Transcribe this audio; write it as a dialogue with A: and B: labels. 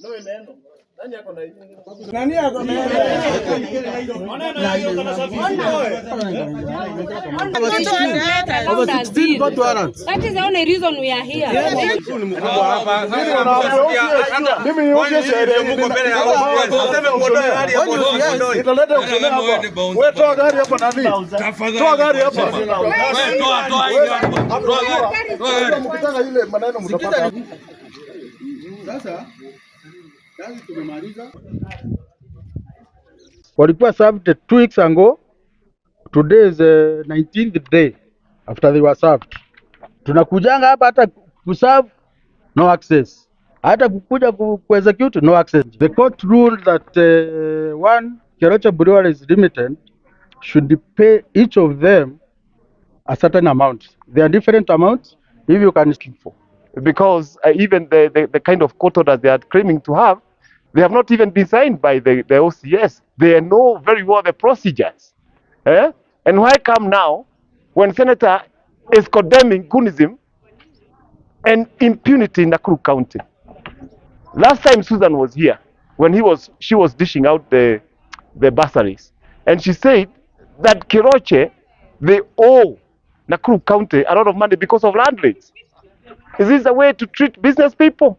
A: Nani yako na
B: That is the only reason we are here.
C: Walikuwa served 2 weeks ago. Today is the 19th day after they were served. Tunakujanga hapa hata kuserve, no access. Hata kukuja execute, no access. The court ruled that one Keroche Breweries Limited should pay each of them a certain amount. There are different amounts if you can sleep for.
D: Because even the kind of court orders they are claiming to have, they have not even been signed by the OCS. They know very well the procedures. And why come now when Senator is condemning Gunism and impunity in Nakuru County? Last time Susan was here, when she was dishing out the bursaries, and she said that Keroche, they owe Nakuru County a lot of money because of land rates. Is this a way to treat business people?